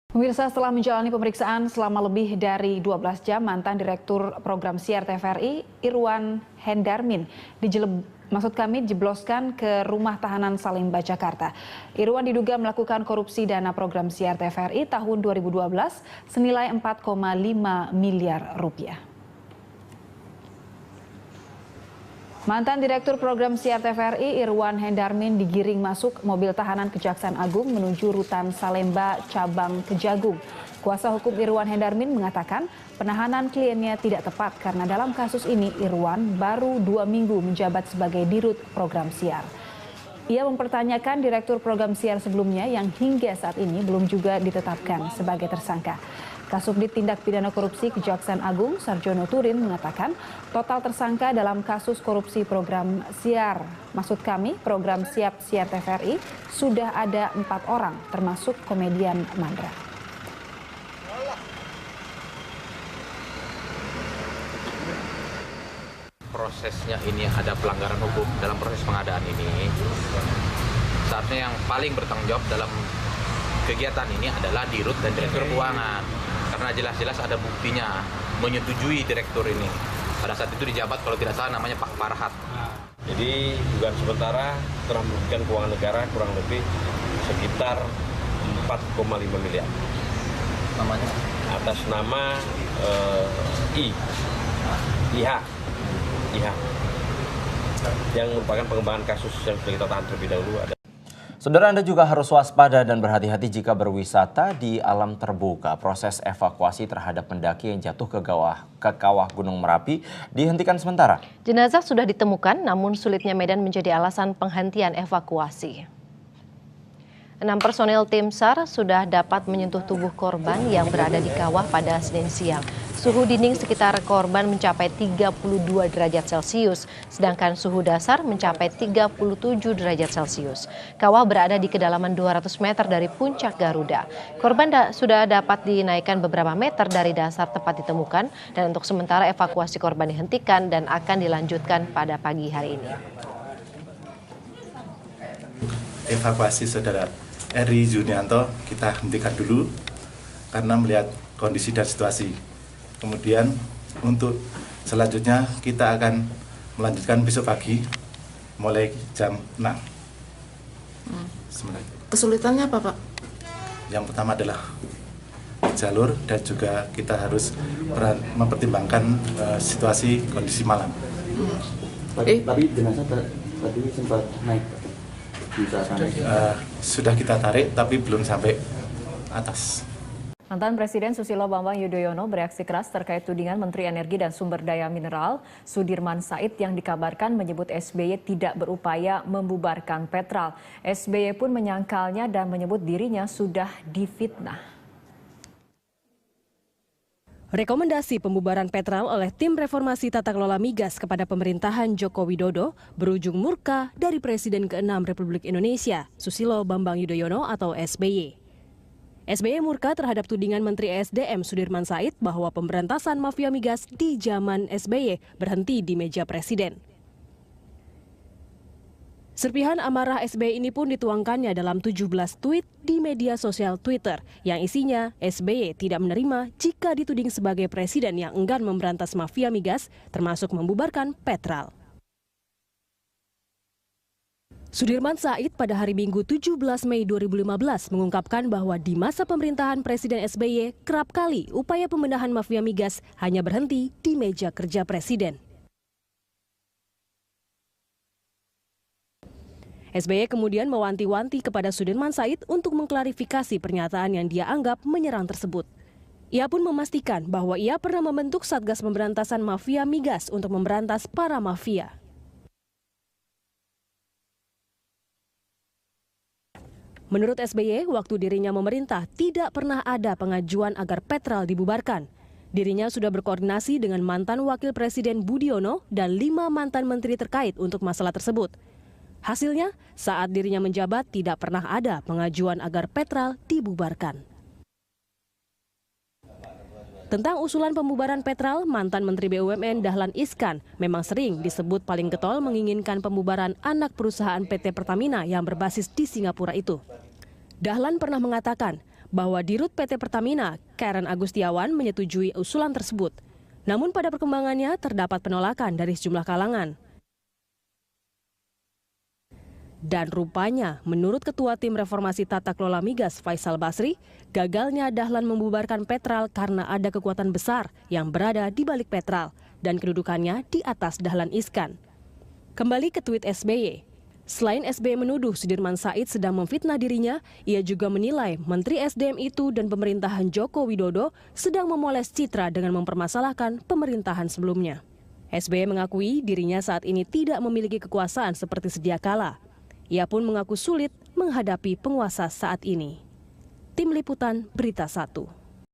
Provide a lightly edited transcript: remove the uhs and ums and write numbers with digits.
Pemirsa, setelah menjalani pemeriksaan selama lebih dari 12 jam, mantan Direktur Program Siar TVRI, Irwan Hendarmin, dijebloskan ke rumah tahanan Salemba, Jakarta. Irwan diduga melakukan korupsi dana program Siar TVRI tahun 2012 senilai 4,5 miliar rupiah. Mantan Direktur Program Siar TVRI Irwan Hendarmin digiring masuk mobil tahanan Kejaksaan Agung menuju rutan Salemba cabang Kejagung. Kuasa hukum Irwan Hendarmin mengatakan penahanan kliennya tidak tepat karena dalam kasus ini Irwan baru 2 minggu menjabat sebagai Dirut Program Siar. Ia mempertanyakan Direktur Program Siar sebelumnya yang hingga saat ini belum juga ditetapkan sebagai tersangka. Kasubdit Tindak Pidana Korupsi Kejaksaan Agung Sarjono Turin mengatakan total tersangka dalam kasus korupsi program Siar, maksud kami program Siap Siar TVRI, sudah ada 4 orang termasuk komedian Mandra. Prosesnya ini ada pelanggaran hukum dalam proses pengadaan ini. Saatnya yang paling bertanggung jawab dalam kegiatan ini adalah Dirut dan Direktur Keuangan. Karena jelas-jelas ada buktinya menyetujui direktur ini. Pada saat itu dijabat kalau tidak salah namanya Pak Farhat. Jadi dugaan sementara telah merugikan keuangan negara kurang lebih sekitar 4,5 miliar. Namanya? Atas nama IH, yang merupakan pengembangan kasus yang sudah kita tahan terlebih dahulu. Saudara, Anda juga harus waspada dan berhati-hati jika berwisata di alam terbuka. Proses evakuasi terhadap pendaki yang jatuh ke kawah Gunung Merapi dihentikan sementara. Jenazah sudah ditemukan, namun sulitnya medan menjadi alasan penghentian evakuasi. 6 personil tim SAR sudah dapat menyentuh tubuh korban yang berada di kawah pada Senin siang. Suhu dinding sekitar korban mencapai 32 derajat Celcius, sedangkan suhu dasar mencapai 37 derajat Celcius. Kawah berada di kedalaman 200 meter dari puncak Garuda. Korban sudah dapat dinaikkan beberapa meter dari dasar tempat ditemukan, dan untuk sementara evakuasi korban dihentikan dan akan dilanjutkan pada pagi hari ini. Evakuasi saudara Eri Junianto kita hentikan dulu karena melihat kondisi dan situasi. Kemudian untuk selanjutnya kita akan melanjutkan besok pagi mulai jam 6. Kesulitannya apa, Pak? Yang pertama adalah jalur dan juga kita harus mempertimbangkan situasi kondisi malam. Tapi jenazah tadi sempat naik. Sudah kita tarik tapi belum sampai atas. Mantan Presiden Susilo Bambang Yudhoyono bereaksi keras terkait tudingan Menteri Energi dan Sumber Daya Mineral Sudirman Said yang dikabarkan menyebut SBY tidak berupaya membubarkan Petral. SBY pun menyangkalnya dan menyebut dirinya sudah difitnah. Rekomendasi pembubaran Petral oleh tim reformasi tata kelola migas kepada pemerintahan Joko Widodo berujung murka dari Presiden ke-6 Republik Indonesia, Susilo Bambang Yudhoyono atau SBY. SBY murka terhadap tudingan Menteri ESDM Sudirman Said bahwa pemberantasan mafia migas di zaman SBY berhenti di meja Presiden. Serpihan amarah SBY ini pun dituangkannya dalam 17 tweet di media sosial Twitter yang isinya SBY tidak menerima jika dituding sebagai presiden yang enggan memberantas mafia migas termasuk membubarkan Petral. Sudirman Said pada hari Minggu 17 Mei 2015 mengungkapkan bahwa di masa pemerintahan Presiden SBY kerap kali upaya pembenahan mafia migas hanya berhenti di meja kerja Presiden. SBY kemudian mewanti-wanti kepada Sudirman Said untuk mengklarifikasi pernyataan yang dia anggap menyerang tersebut. Ia pun memastikan bahwa ia pernah membentuk Satgas Pemberantasan Mafia Migas untuk memberantas para mafia. Menurut SBY, waktu dirinya memerintah tidak pernah ada pengajuan agar Petral dibubarkan. Dirinya sudah berkoordinasi dengan mantan Wakil Presiden Budiono dan 5 mantan menteri terkait untuk masalah tersebut. Hasilnya, saat dirinya menjabat tidak pernah ada pengajuan agar Petral dibubarkan. Tentang usulan pembubaran Petral, mantan Menteri BUMN Dahlan Iskan memang sering disebut paling getol menginginkan pembubaran anak perusahaan PT Pertamina yang berbasis di Singapura itu. Dahlan pernah mengatakan bahwa Dirut PT Pertamina, Karen Agustiawan, menyetujui usulan tersebut. Namun pada perkembangannya terdapat penolakan dari sejumlah kalangan. Dan rupanya, menurut Ketua Tim Reformasi Tata Kelola Migas Faisal Basri, gagalnya Dahlan membubarkan Petral karena ada kekuatan besar yang berada di balik Petral dan kedudukannya di atas Dahlan Iskan. Kembali ke tweet SBY. Selain SBY menuduh Sudirman Said sedang memfitnah dirinya, ia juga menilai Menteri SDM itu dan pemerintahan Joko Widodo sedang memoles citra dengan mempermasalahkan pemerintahan sebelumnya. SBY mengakui dirinya saat ini tidak memiliki kekuasaan seperti sedia kala. Ia pun mengaku sulit menghadapi penguasa saat ini. Tim Liputan Berita 1.